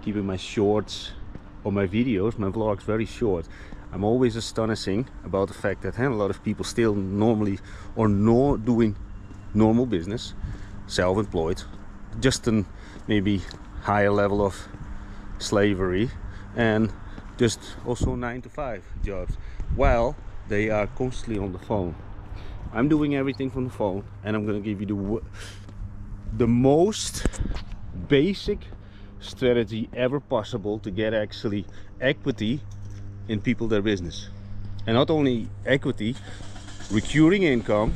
keeping my shorts or my videos, my vlogs very short. I'm always astonishing about the fact that a lot of people still normally or doing normal business, self-employed, just in maybe higher level of slavery, and just also 9-to-5 jobs, while they are constantly on the phone. I'm doing everything from the phone, and I'm gonna give you the most basic strategy ever possible to get actually equity in people, their business. And not only equity, recurring income.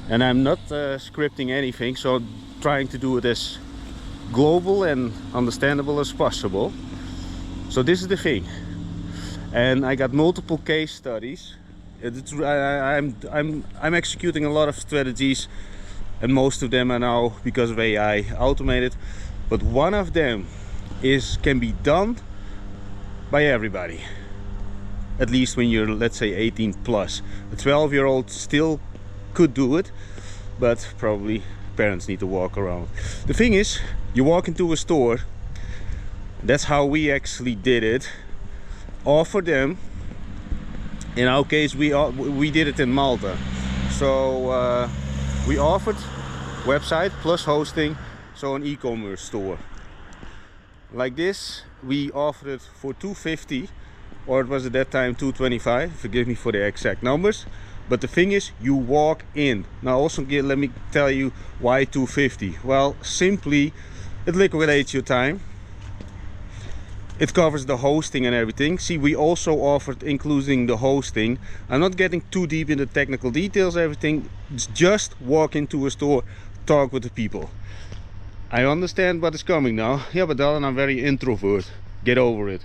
And I'm not scripting anything, so I'm trying to do it as global and understandable as possible. So this is the thing, and I got multiple case studies. I'm executing a lot of strategies, and most of them are now, because of AI, automated. But one of them can be done by everybody, at least when you're, let's say, 18 plus. A 12-year-old still could do it, but probably parents need to walk around. The thing is, you walk into a store. That's how we actually did it. Offer them. In our case, we did it in Malta. So we offered website plus hosting, so an e-commerce store. Like this, we offered it for $250, or it was at that time $225. Forgive me for the exact numbers. But the thing is, you walk in. Now also let me tell you why $250. Well, simply it liquidates your time. It covers the hosting and everything. See, we also offered including the hosting. I'm not getting too deep into technical details, everything. It's just walk into a store, talk with the people. I understand what is coming now. Yeah, but Alan, I'm very introvert. Get over it.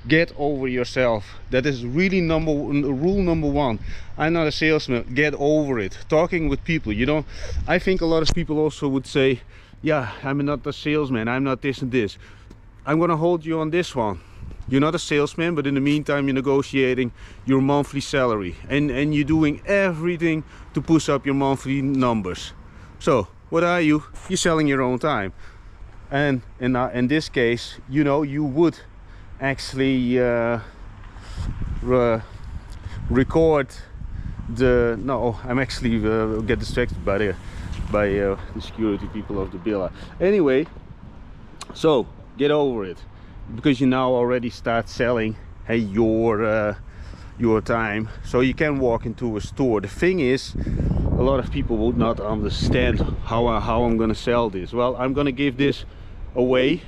Get over yourself. That is really rule number one. I'm not a salesman. Get over it. Talking with people, you know. I think a lot of people also would say, yeah, I'm not a salesman, I'm not this and this. I'm gonna hold you on this one. You're not a salesman, but in the meantime you're negotiating your monthly salary, and you're doing everything to push up your monthly numbers. So what are you? You're selling your own time. And in this case, you know, you would actually record the I'm actually get distracted by the security people of the villa. Anyway, so get over it, because you now already start selling, hey, your time, so you can walk into a store. The thing is, a lot of people would not understand how I'm gonna sell this. Well, I'm gonna give this away.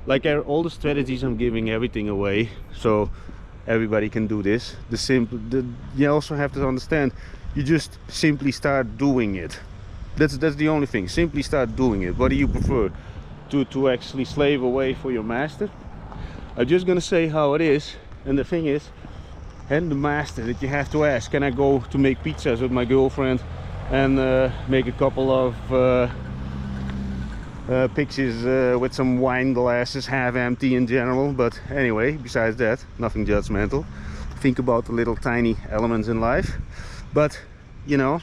Like all the strategies, I'm giving everything away, so everybody can do this. You also have to understand, you just simply start doing it. That's the only thing. Simply start doing it. What do you prefer? To actually slave away for your master? I'm just gonna say how it is. And the thing is, and the master that you have to ask, can I go to make pizzas with my girlfriend and make a couple of pictures with some wine glasses, half empty in general? But anyway, besides that, nothing judgmental. Think about the little tiny elements in life. But you know,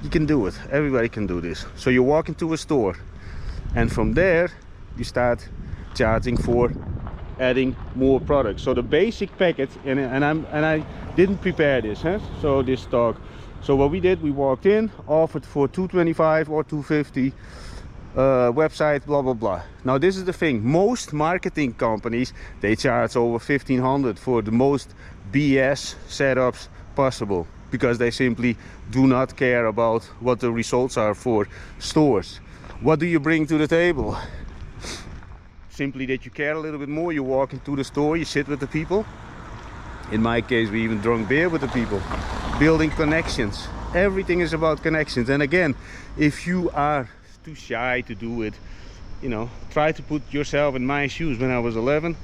you can do it. Everybody can do this. So you walk into a store, and from there you start charging for adding more products. So the basic package, and I didn't prepare this, huh? So this talk. So what we did, we walked in, offered for $225 or $250, website, blah blah blah. Now this is the thing, most marketing companies, they charge over $1,500 for the most BS setups possible, because they simply do not care about what the results are for stores. What do you bring to the table? Simply that you care a little bit more. You walk into the store, you sit with the people. In my case, we even drank beer with the people. Building connections. Everything is about connections. And again, if you are too shy to do it, you know, try to put yourself in my shoes when I was 11,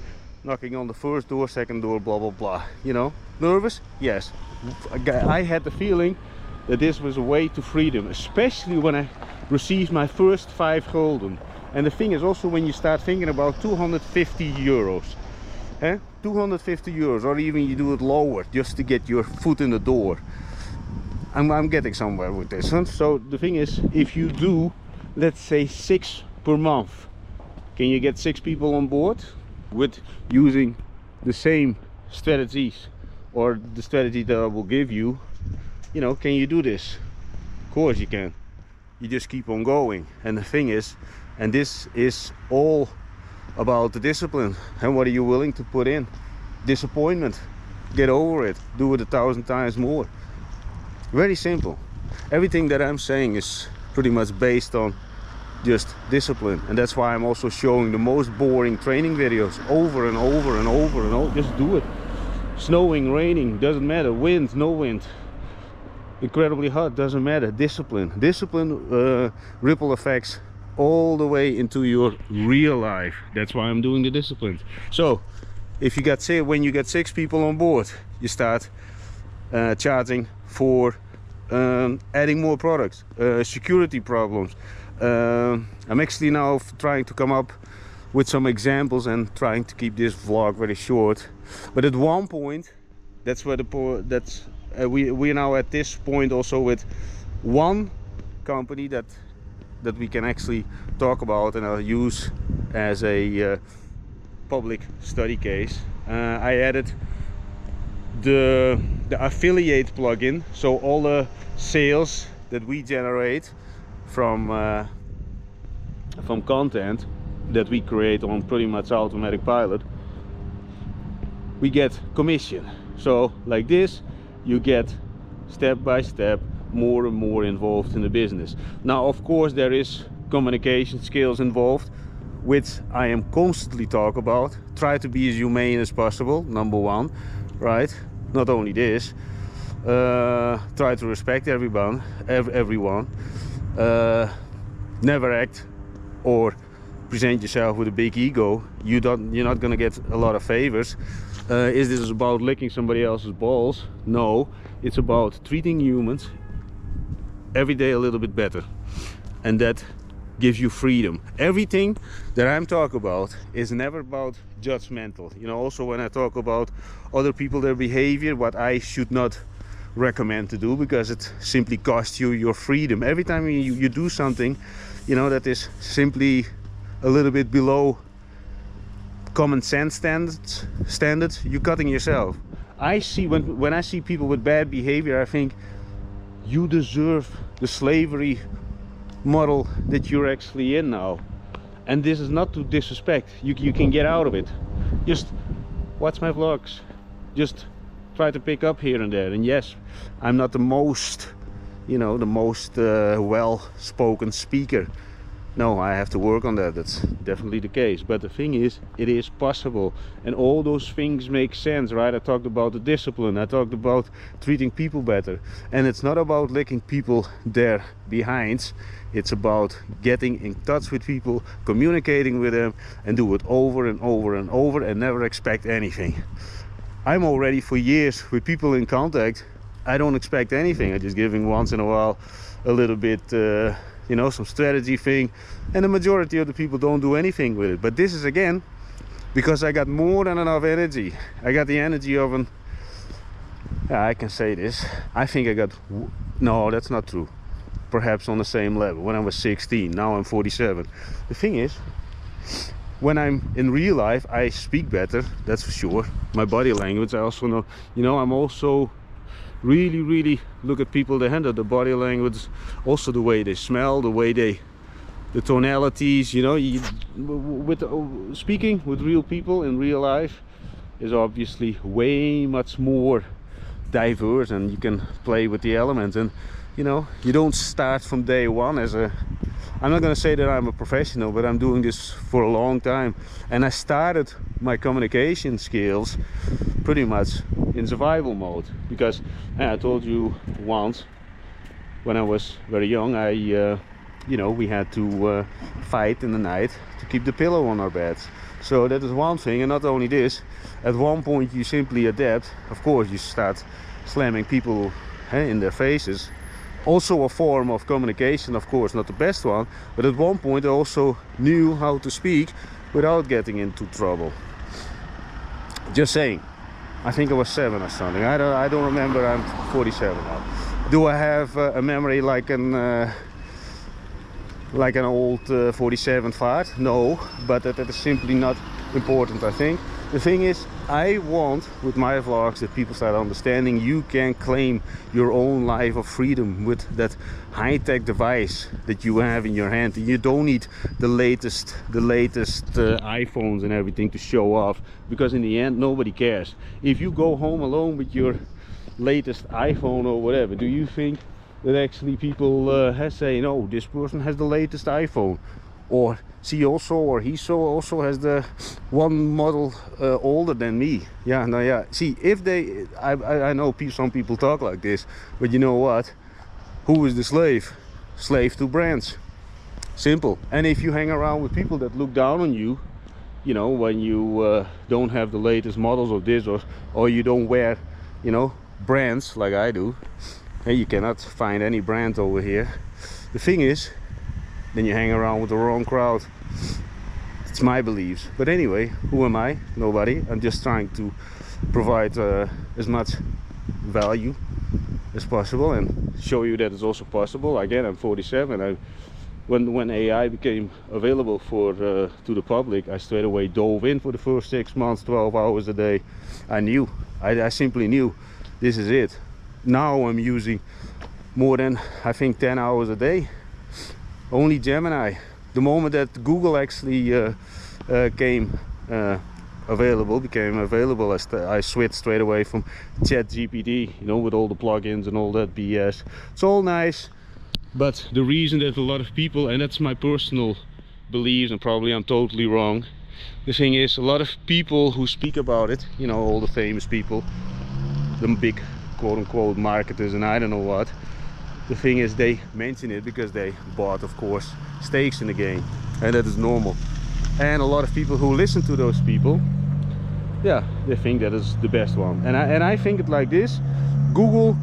knocking on the first door, second door, blah blah blah. You know, nervous? Yes. I had the feeling that this was a way to freedom, especially when I received my first 5 gulden. And the thing is also, when you start thinking about 250 euros, 250 euros, or even you do it lower just to get your foot in the door. I'm getting somewhere with this, huh? So the thing is, if you do, let's say 6 per month, Can you get 6 people on board with using the same strategies or the strategy that I will give you? You know, can you do this? Of course you can. You just keep on going. And the thing is, and this is all about the discipline and what are you willing to put in. Disappointment, get over it, do it 1,000 times more. Very simple. Everything that I'm saying is pretty much based on just discipline, and that's why I'm also showing the most boring training videos over and over and over and over. Just do it. Snowing, raining, doesn't matter. Wind, no wind, incredibly hot, doesn't matter. Discipline ripple effects all the way into your real life. That's why I'm doing the disciplines. So if you got, when you get 6 people on board, you start charging for adding more products, security problems. I'm actually now trying to come up with some examples and trying to keep this vlog very short. But at one point, that's where we're now at this point also with one company that we can actually talk about and I'll use as a public study case. I added the affiliate plugin, so all the sales that we generate from content that we create on pretty much automatic pilot, we get commission. So like this, you get step by step more and more involved in the business. Now of course there is communication skills involved, which I am constantly talk about. Try to be as humane as possible, number one, right? Not only this, try to respect everyone. Never act or present yourself with a big ego. You're not gonna get a lot of favors. Is this about licking somebody else's balls? No, it's about treating humans every day a little bit better, and that gives you freedom. Everything that I'm talking about is never about judgmental. You know, also when I talk about other people, their behavior, what I should not recommend to do, because it simply costs you your freedom. Every time you do something, you know, that is simply a little bit below common sense standards, you're cutting yourself. I see when I see people with bad behavior, I think you deserve the slavery model that you're actually in now. And this is not to disrespect. You can get out of it. Just watch my vlogs. Just try to pick up here and there. And yes, I'm not the most, you know, the most well-spoken speaker. No, I have to work on that. That's definitely the case. But the thing is, it is possible. And all those things make sense, right? I talked about the discipline. I talked about treating people better. And it's not about licking people their behinds. It's about getting in touch with people, communicating with them, and do it over and over and over and never expect anything. I'm already for years with people in contact. I don't expect anything. I'm just giving once in a while a little bit you know, some strategy thing, and the majority of the people don't do anything with it. But this is again because I got more than enough energy. I got the energy of an, I can say this, I think I got, no, that's not true, perhaps on the same level when I was 16. Now I'm 47. The thing is, when I'm in real life, I speak better, that's for sure. My body language, I also know, you know, I'm also really look at people, they handle the body language, also the way they smell, the way they, the tonalities, you know, speaking with real people in real life is obviously way much more diverse, and you can play with the elements. And you know, you don't start from day one as a, I'm not going to say that I'm a professional, but I'm doing this for a long time, and I started my communication skills pretty much in survival mode, because I told you once when I was very young, I you know, we had to fight in the night to keep the pillow on our beds. So that is one thing. And not only this, at one point you simply adapt. Of course you start slamming people in their faces, also a form of communication, of course not the best one, but at one point I also knew how to speak without getting into trouble. Just saying. I think I was 7 or something. I don't remember. I'm 47 now. Do I have a memory like an like an old 47 fart. No, but that is simply not important, I think. The thing is, I want with my vlogs that people start understanding you can claim your own life of freedom with that high-tech device that you have in your hand. You don't need the latest iPhones and everything to show off, because in the end nobody cares. If you go home alone with your latest iPhone or whatever, do you think that actually people say, no, this person has the latest iPhone, or he also has the one model older than me? Yeah, no, yeah. See, if they, I know some people talk like this, but you know what? Who is the slave? Slave to brands. Simple. And if you hang around with people that look down on you, you know, when you don't have the latest models of this, or you don't wear, you know, brands like I do, and you cannot find any brand over here. The thing is, then you hang around with the wrong crowd. It's my beliefs. But anyway, who am I? Nobody. I'm just trying to provide as much value as possible and show you that it's also possible. Again, I'm 47. When AI became available to the public, I straight away dove in for the first 6 months, 12 hours a day. I simply knew this is it. Now I'm using more than, I think, 10 hours a day. Only Gemini. The moment that Google actually became available, I switched straight away from ChatGPT, you know, with all the plugins and all that BS. It's all nice, but the reason that a lot of people, and that's my personal beliefs, and probably I'm totally wrong, the thing is, a lot of people who speak about it, you know, all the famous people, the big quote-unquote marketers and I don't know what, the thing is, they mention it because they bought, of course, stakes in the game, and that is normal. And a lot of people who listen to those people, yeah, they think that is the best one. And I think it like this: Google,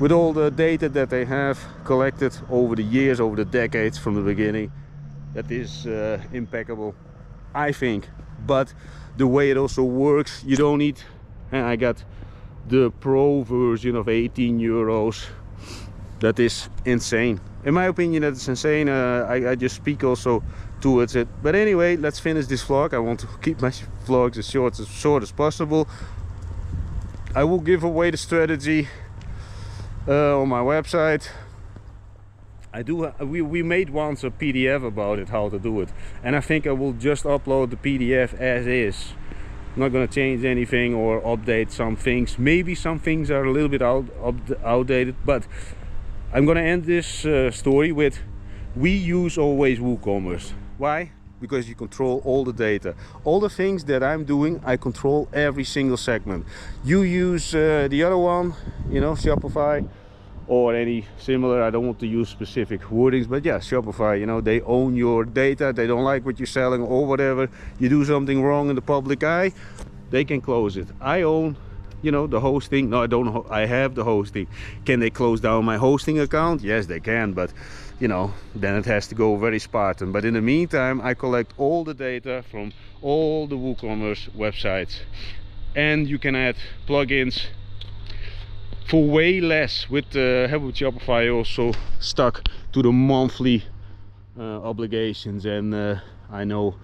with all the data that they have collected over the years, over the decades from the beginning, that is impeccable, I think. But the way it also works, you don't need, and I got the pro version of 18 euros. That is insane. In my opinion, that is insane. I just speak also towards it. But anyway, let's finish this vlog. I want to keep my vlogs as short as possible. I will give away the strategy on my website. We made once a PDF about it, how to do it, and I think I will just upload the PDF as is. I'm not gonna change anything or update some things. Maybe some things are a little bit outdated, but I'm gonna end this story with, we use always WooCommerce. Why? Because you control all the data. All the things that I'm doing, I control every single segment. You use the other one, you know, Shopify, or any similar. I don't want to use specific wordings, but yeah, Shopify, you know, they own your data. They don't like what you're selling or whatever. You do something wrong in the public eye, they can close it. I own, you know, the hosting. No, I don't. I have the hosting. Can they close down my hosting account? Yes, they can, but you know, then it has to go very Spartan. But in the meantime, I collect all the data from all the WooCommerce websites, and you can add plugins for way less. With Shopify also stuck to the monthly obligations, and I know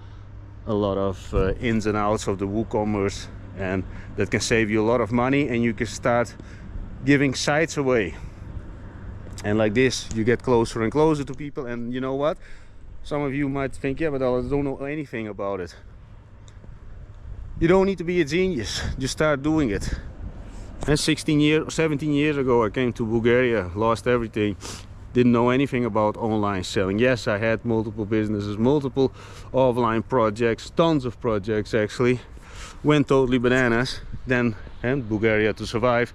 a lot of ins and outs of the WooCommerce, and that can save you a lot of money, and you can start giving sites away. And like this, you get closer and closer to people. And you know what? Some of you might think, yeah, but I don't know anything about it. You don't need to be a genius. Just start doing it. And 17 years ago, I came to Bulgaria, lost everything. Didn't know anything about online selling. Yes, I had multiple businesses, multiple offline projects, tons of projects actually. Went totally bananas. Then, and Bulgaria to survive.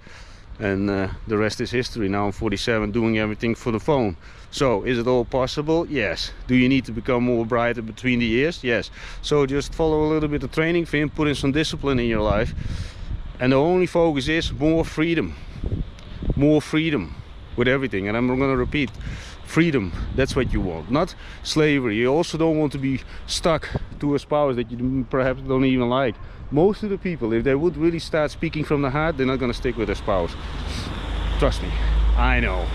And the rest is history. Now I'm 47, doing everything for the phone. So is it all possible? Yes. Do you need to become more brighter between the years? Yes. So just follow a little bit of training, Finn, put in some discipline in your life, and the only focus is more freedom with everything. And I'm going to repeat, freedom, that's what you want, not slavery. You also don't want to be stuck to a spouse that you perhaps don't even like. Most of the people, if they would really start speaking from the heart, they're not going to stick with their spouse. Trust me, I know.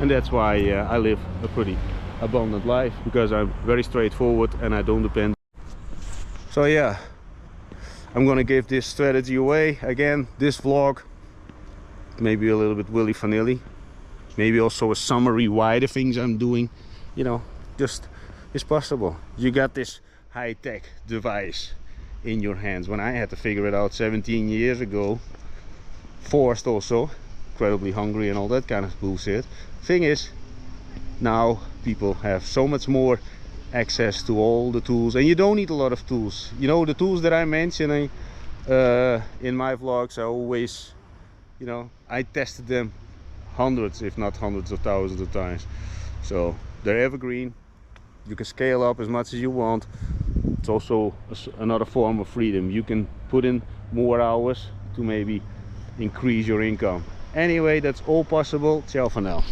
And that's why I live a pretty abundant life, because I'm very straightforward and I don't depend. So yeah, I'm gonna give this strategy away again. This vlog, maybe a little bit willy vanilly, maybe also a summary why the things I'm doing, you know, just is possible. You got this high-tech device in your hands. When I had to figure it out 17 years ago, forced also, incredibly hungry and all that kind of bullshit. Thing is, now people have so much more access to all the tools, and you don't need a lot of tools. You know, the tools that I'm mentioning in my vlogs, I always, you know, I tested them hundreds, if not hundreds of thousands of times. So they're evergreen. You can scale up as much as you want. It's also another form of freedom. You can put in more hours to maybe increase your income. Anyway, that's all possible. Ciao for now.